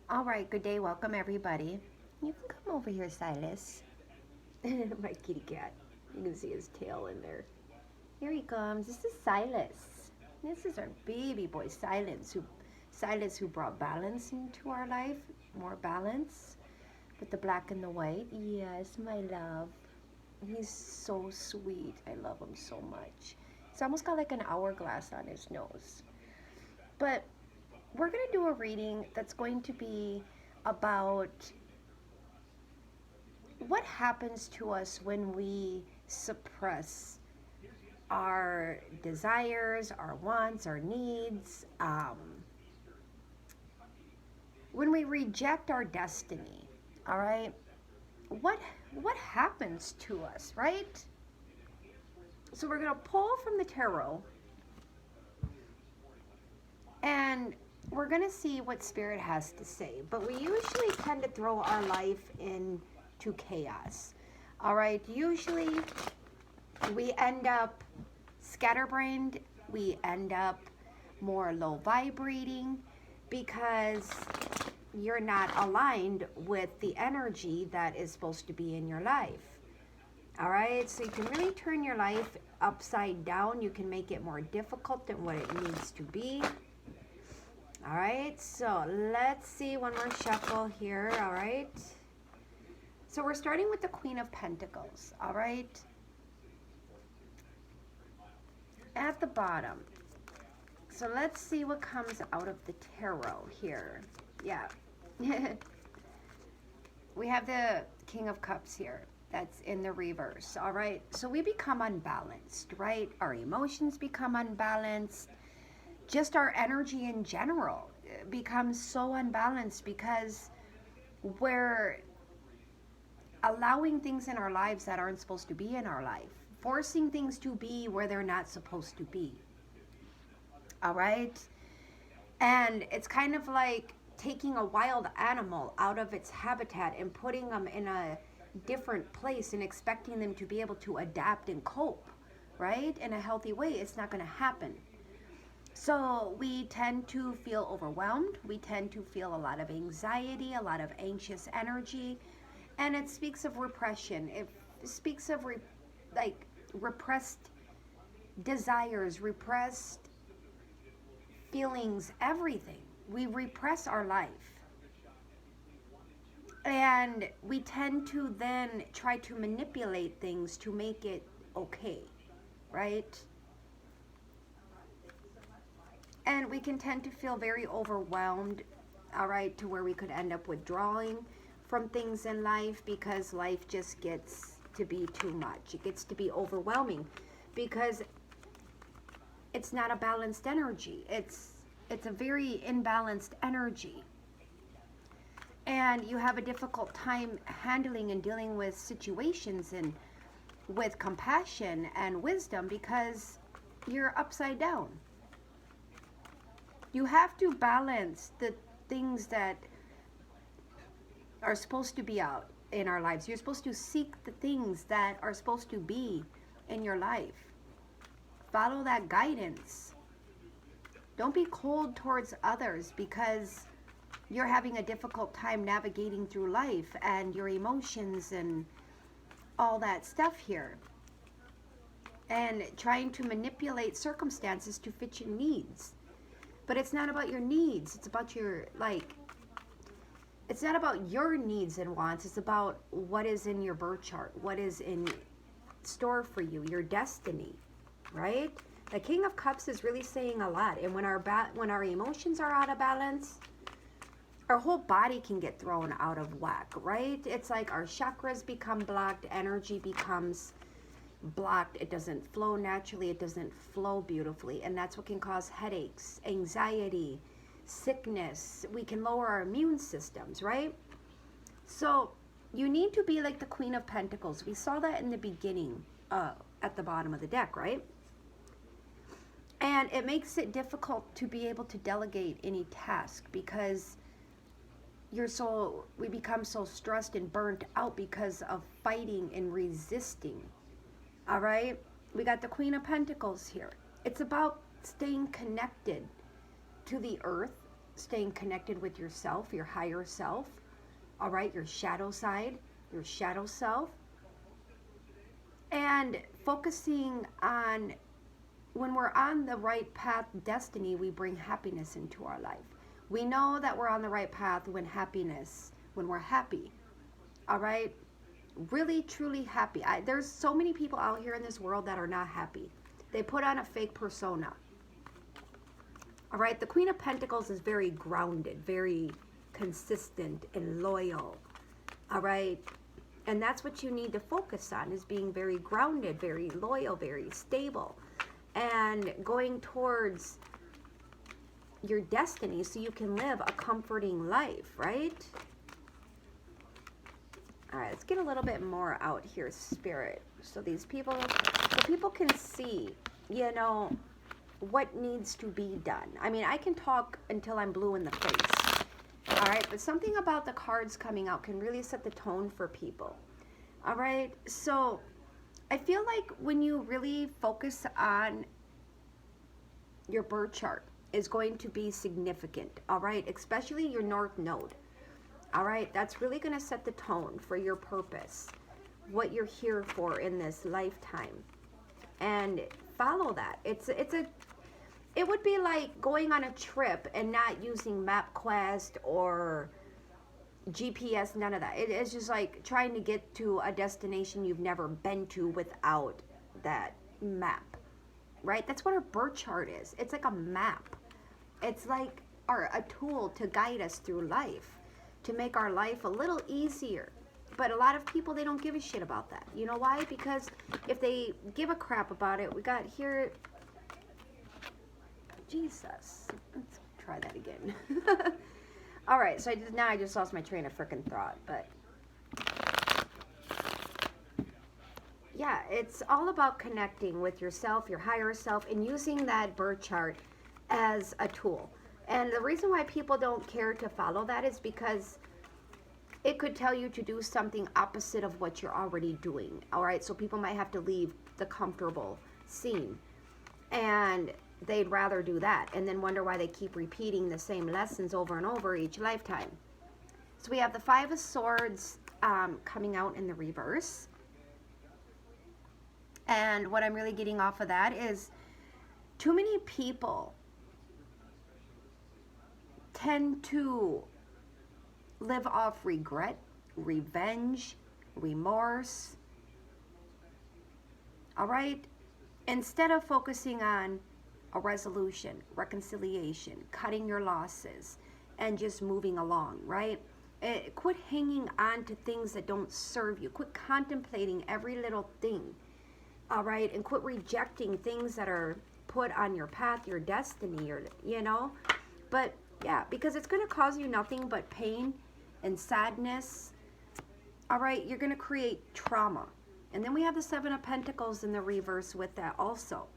All right, good day. Welcome, everybody. You can come over here, Silas. My kitty cat. You can see his tail in there. Here he comes. This is Silas. This is our baby boy, Silas who brought balance into our life, more balance with the black and the white. Yes, my love. He's so sweet. I love him so much. He's almost got like an hourglass on his nose. But we're going to do a reading that's going to be about what happens to us when we suppress our desires, our wants, our needs, when we reject our destiny. All right, what what happens to us, right? So we're going to pull from the tarot, and we're going to see what spirit has to say. But we usually tend to throw our life into chaos. All right, usually we end up scatterbrained, we end up more low vibrating because you're not aligned with the energy that is supposed to be in your life. All right, so you can really turn your life upside down. You can make it more difficult than what it needs to be. All right, so let's see one more shuffle here. All right, so we're starting with the Queen of Pentacles. All right, at the bottom. So let's see what comes out of the tarot here. Yeah. We have the King of Cups here. That's in the reverse. All right. So we become unbalanced, right? Our emotions become unbalanced. Just our energy in general becomes so unbalanced because we're allowing things in our lives that aren't supposed to be in our life, forcing things to be where they're not supposed to be. All right. And it's kind of like taking a wild animal out of its habitat and putting them in a different place and expecting them to be able to adapt and cope, right? In a healthy way. It's not going to happen. So we tend to feel overwhelmed. We tend to feel a lot of anxiety, a lot of anxious energy. And it speaks of repression. It speaks of repressed desires, repressed feelings, everything. We repress our life. And we tend to then try to manipulate things to make it okay, right? And we can tend to feel very overwhelmed, all right, to where we could end up withdrawing from things in life because life just gets to be too much. It gets to be overwhelming because it's not a balanced energy. It's a very imbalanced energy. And you have a difficult time handling and dealing with situations and with compassion and wisdom because you're upside down. You have to balance the things that are supposed to be out in our lives. You're supposed to seek the things that are supposed to be in your life. Follow that guidance. Don't be cold towards others because you're having a difficult time navigating through life and your emotions and all that stuff here. And trying to manipulate circumstances to fit your needs. But it's not about your needs. It's about it's not about your needs and wants. It's about what is in your birth chart, what is in store for you, your destiny, right? The King of Cups is really saying a lot. And when our emotions are out of balance, our whole body can get thrown out of whack, right? It's like our chakras become blocked, energy becomes blocked. It doesn't flow naturally. It doesn't flow beautifully. And that's what can cause headaches, anxiety, sickness. We can lower our immune systems, right? So you need to be like the Queen of Pentacles. We saw that in the beginning, at the bottom of the deck, right? And it makes it difficult to be able to delegate any task because we become so stressed and burnt out because of fighting and resisting. All right, we got the Queen of Pentacles here. It's about staying connected to the earth, staying connected with yourself, your higher self, all right, your shadow side, your shadow self, and focusing on, when we're on the right path, destiny, we bring happiness into our life. We know that we're on the right path when we're happy, all right, really, truly happy. There's so many people out here in this world that are not happy. They put on a fake persona. All right, the Queen of Pentacles is very grounded, very consistent and loyal. All right, and that's what you need to focus on, is being very grounded, very loyal, very stable, and going towards your destiny so you can live a comforting life, right? All right, let's get a little bit more out here, Spirit, so people can see, you know, what needs to be done. I mean, I can talk until I'm blue in the face. All right, but something about the cards coming out can really set the tone for people. All right, so I feel like when you really focus on your birth chart, is going to be significant. All right, especially your North Node. All right, that's really going to set the tone for your purpose, what you're here for in this lifetime, and follow that. It would be like going on a trip and not using MapQuest or GPS, none of that. It's just like trying to get to a destination you've never been to without that map, right? That's what our birth chart is. It's like a map. It's like a tool to guide us through life, to make our life a little easier. But a lot of people, they don't give a shit about that. You know why? Because if they give a crap about it, we got here, Jesus. Let's try that again. All right, so I just lost my train of freaking thought, but yeah, it's all about connecting with yourself, your higher self, and using that birth chart as a tool. And the reason why people don't care to follow that is because it could tell you to do something opposite of what you're already doing. All right, so people might have to leave the comfortable scene, and they'd rather do that and then wonder why they keep repeating the same lessons over and over each lifetime. So we have the Five of Swords coming out in the reverse. And what I'm really getting off of that is too many people tend to live off regret, revenge, remorse. All right? Instead of focusing on a resolution, reconciliation, cutting your losses, and just moving along, right? Quit hanging on to things that don't serve you. Quit contemplating every little thing, all right? And quit rejecting things that are put on your path, your destiny, or, you know? But, yeah, because it's going to cause you nothing but pain and sadness, all right? You're going to create trauma. And then we have the Seven of Pentacles in the reverse with that also.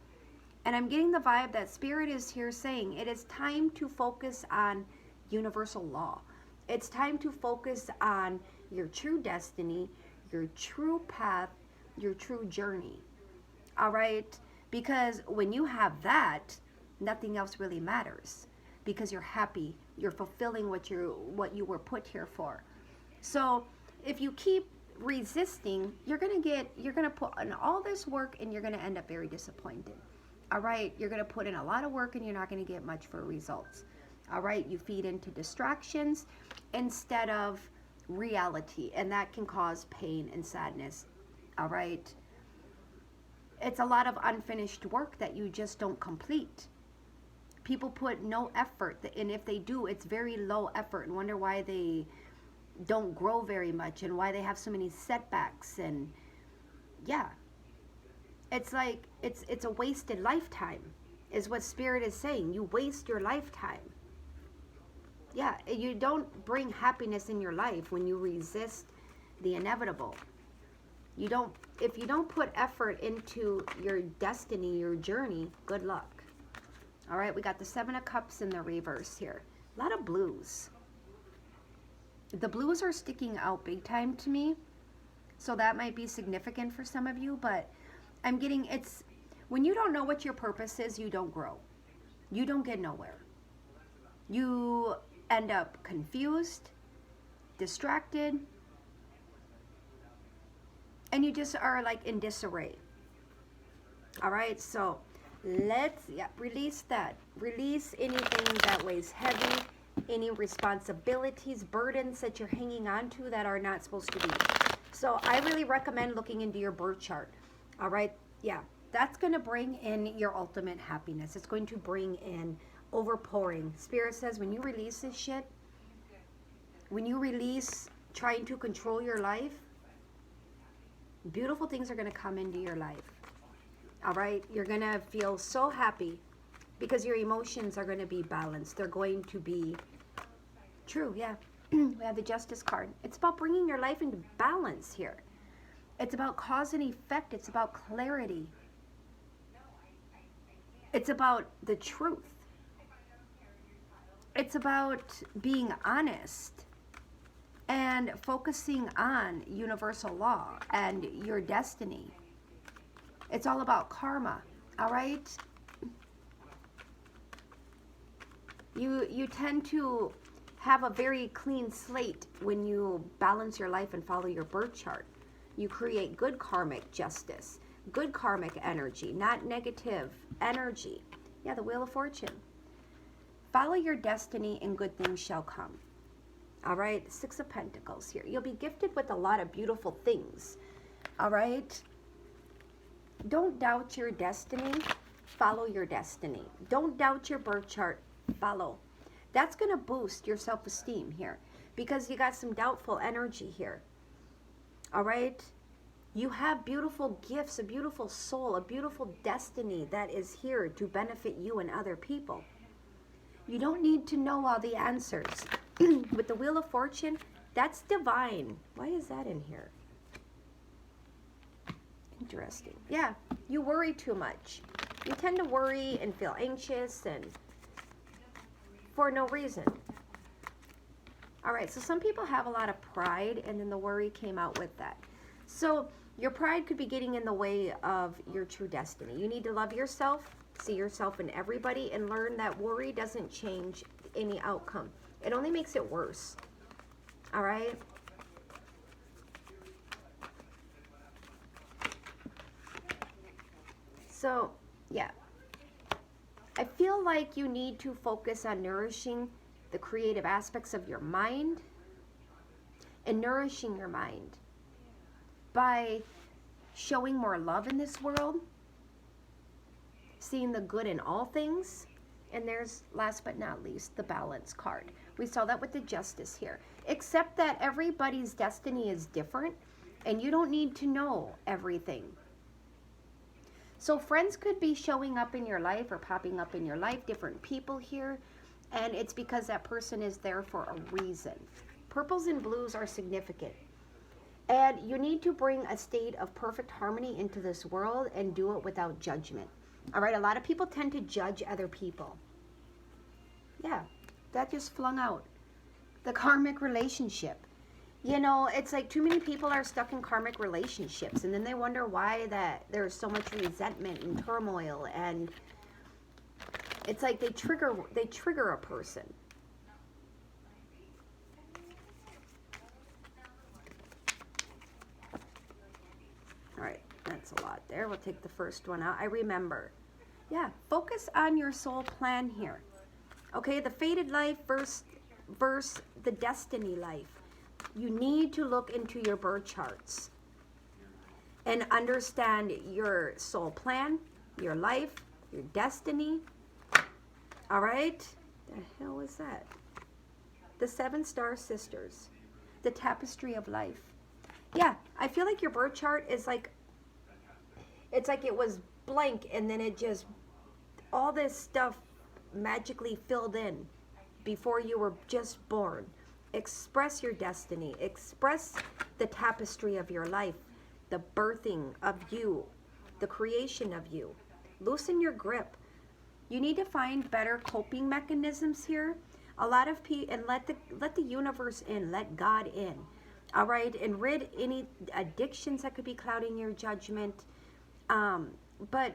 And I'm getting the vibe that Spirit is here saying it is time to focus on universal law. It's time to focus on your true destiny, your true path, your true journey. All right? Because when you have that, nothing else really matters. Because you're happy, you're fulfilling what you were put here for. So if you keep resisting, you're gonna put in all this work and you're gonna end up very disappointed. All right, you're going to put in a lot of work and you're not going to get much for results. All right, you feed into distractions instead of reality, and that can cause pain and sadness. All right, it's a lot of unfinished work that you just don't complete. People put no effort, and if they do, it's very low effort, and wonder why they don't grow very much and why they have so many setbacks. And yeah, it's like it's a wasted lifetime is what Spirit is saying. You waste your lifetime. Yeah, you don't bring happiness in your life when you resist the inevitable. If you don't put effort into your destiny, your journey, good luck. All right, we got the Seven of Cups in the reverse here. A lot of blues. The blues are sticking out big time to me, so that might be significant for some of you, but I'm getting, it's when you don't know what your purpose is, you don't grow. You don't get nowhere. You end up confused, distracted, and you just are like in disarray. All right, so let's release that. Release anything that weighs heavy, any responsibilities, burdens that you're hanging on to that are not supposed to be. So I really recommend looking into your birth chart. All right, yeah, that's going to bring in your ultimate happiness. It's going to bring in overpouring. Spirit says when you release this shit, when you release trying to control your life, beautiful things are going to come into your life. All right, you're going to feel so happy because your emotions are going to be balanced. They're going to be true, yeah. We have the Justice card. It's about bringing your life into balance here. It's about cause and effect. It's about clarity. It's about the truth. It's about being honest and focusing on universal law and your destiny. It's all about karma, all right? You tend to have a very clean slate when you balance your life and follow your birth chart. You create good karmic justice, good karmic energy, not negative energy. Yeah, the Wheel of Fortune. Follow your destiny and good things shall come. All right, 6 of Pentacles here. You'll be gifted with a lot of beautiful things. All right. Don't doubt your destiny. Follow your destiny. Don't doubt your birth chart. Follow. That's going to boost your self-esteem here because you got some doubtful energy here. All right. You have beautiful gifts, a beautiful soul, a beautiful destiny that is here to benefit you and other people. You don't need to know all the answers. With the Wheel of Fortune, that's divine. Why is that in here? Interesting. Yeah, you worry too much. You tend to worry and feel anxious and for no reason. All right, so some people have a lot of pride and then the worry came out with that. So your pride could be getting in the way of your true destiny. You need to love yourself, see yourself in everybody, and learn that worry doesn't change any outcome. It only makes it worse. All right? So, yeah. I feel like you need to focus on nourishing the creative aspects of your mind and nourishing your mind by showing more love in this world, seeing the good in all things. And there's, last but not least, the Balance card. We saw that with the Justice here. Except that everybody's destiny is different, and you don't need to know everything. So friends could be showing up in your life or popping up in your life, different people here, and it's because that person is there for a reason. Purples and blues are significant. And you need to bring a state of perfect harmony into this world and do it without judgment. All right, a lot of people tend to judge other people. Yeah, that just flung out. The karmic relationship. You know, it's like too many people are stuck in karmic relationships, and then they wonder why that there's so much resentment and turmoil, and it's like they trigger a person. All right, that's a lot there. We'll take the first one out. I remember. Yeah, focus on your soul plan here. Okay, the fated life versus the destiny life. You need to look into your birth charts and understand your soul plan, your life, your destiny. All right? The hell is that? The 7 Star Sisters. The Tapestry of Life. Yeah, I feel like your birth chart is like, it's like it was blank and then it just, all this stuff magically filled in before you were just born. Express your destiny. Express the tapestry of your life, the birthing of you, the creation of you. Loosen your grip. You need to find better coping mechanisms here. A lot of people, and let the universe in, let God in. All right, and rid any addictions that could be clouding your judgment. But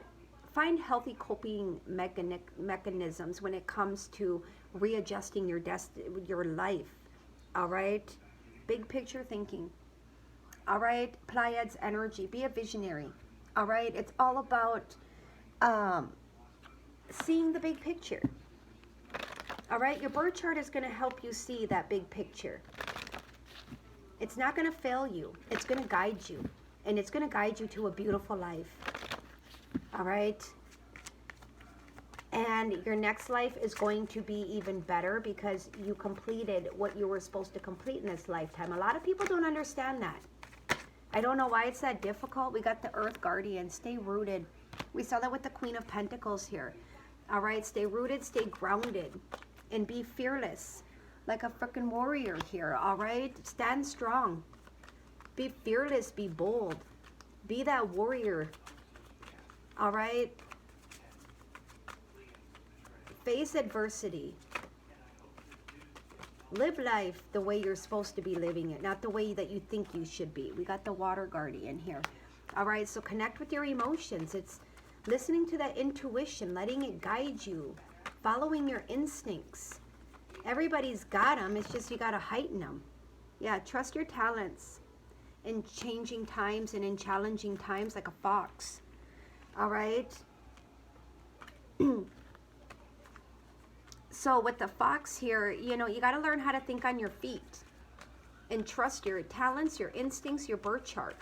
find healthy coping mechanisms when it comes to readjusting your life. All right, big picture thinking. All right, Pleiades energy, be a visionary. All right, it's all about seeing the big picture. All right, your birth chart is going to help you see that big picture. It's not going to fail you. It's going to guide you. And it's going to guide you to a beautiful life. All right? And your next life is going to be even better because you completed what you were supposed to complete in this lifetime. A lot of people don't understand that. I don't know why it's that difficult. We got the Earth Guardian. Stay rooted. We saw that with the Queen of Pentacles here. All right? Stay rooted, stay grounded, and be fearless. Like a freaking warrior here, all right? Stand strong. Be fearless, be bold. Be that warrior, all right? Face adversity. Live life the way you're supposed to be living it, not the way that you think you should be. We got the Water Guardian here. All right, so connect with your emotions. It's listening to that intuition, letting it guide you, following your instincts. Everybody's got them. It's just you got to heighten them. Yeah, trust your talents in changing times and in challenging times, like a fox. All right? So with the fox here, you know, you got to learn how to think on your feet and trust your talents, your instincts, your birth chart.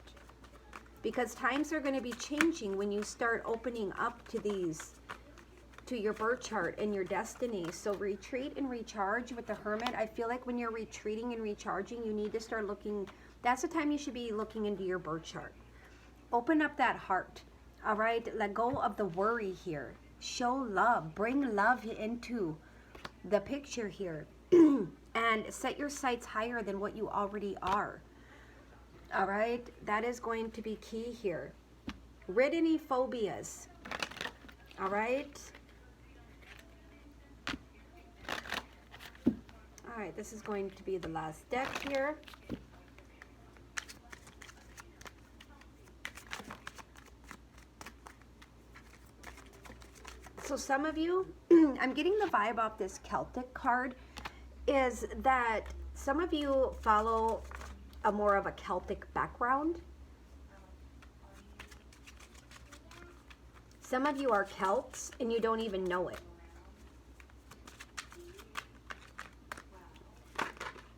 Because times are going to be changing when you start opening up to these, to your birth chart and your destiny. So retreat and recharge with the Hermit. I feel like when you're retreating and recharging, you need to start looking, that's the time you should be looking into your birth chart. Open up that heart, all right? Let go of the worry here. Show love. Bring love into the picture here. And set your sights higher than what you already are. All right? That is going to be key here. Rid any phobias. All right? All right, this is going to be the last deck here. So some of you, I'm getting the vibe off this Celtic card, is that some of you follow a more of a Celtic background. Some of you are Celts and you don't even know it.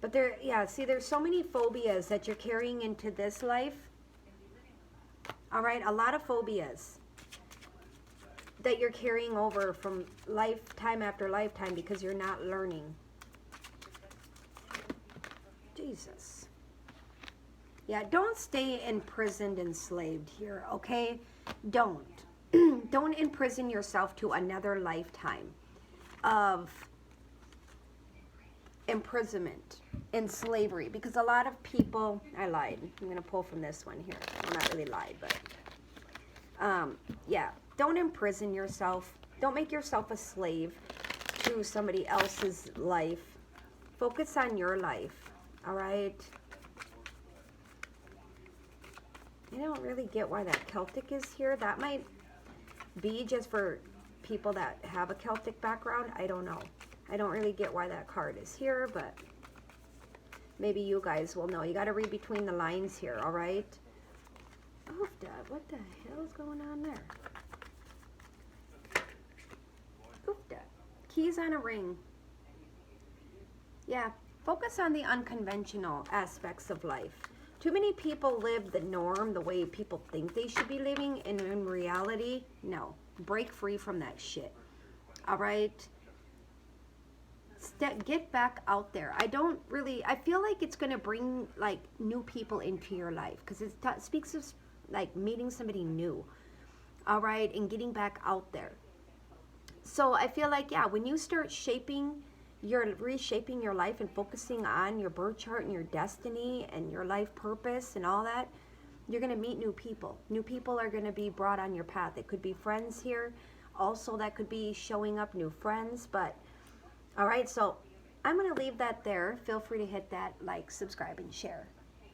But there, yeah, see, there's so many phobias that you're carrying into this life. All right, a lot of phobias that you're carrying over from lifetime after lifetime because you're not learning. Jesus. Yeah, don't stay imprisoned, enslaved here, okay? Don't. Don't imprison yourself to another lifetime of imprisonment and slavery, because a lot of people, I lied. I'm going to pull from this one here. Well, not really lied, but yeah, don't imprison yourself. Don't make yourself a slave to somebody else's life. Focus on your life, all right? I don't really get why that Celtic is here. That might be just for people that have a Celtic background. I don't know. I don't really get why that card is here, but maybe you guys will know. You got to read between the lines here, all right? Oh, what the hell is going on there? Oofda. Keys on a ring. Yeah, focus on the unconventional aspects of life. Too many people live the norm the way people think they should be living, and in reality, no. Break free from that shit. All right? Get back out there. I feel like it's going to bring like new people into your life, because it speaks of like meeting somebody new. All right? And getting back out there. So I feel like, yeah, when you start reshaping your life and focusing on your birth chart and your destiny and your life purpose and all that, you're going to meet new people. New people are going to be brought on your path. It could be friends here. Also, that could be showing up new friends. But, all right, so I'm going to leave that there. Feel free to hit that like, subscribe, and share.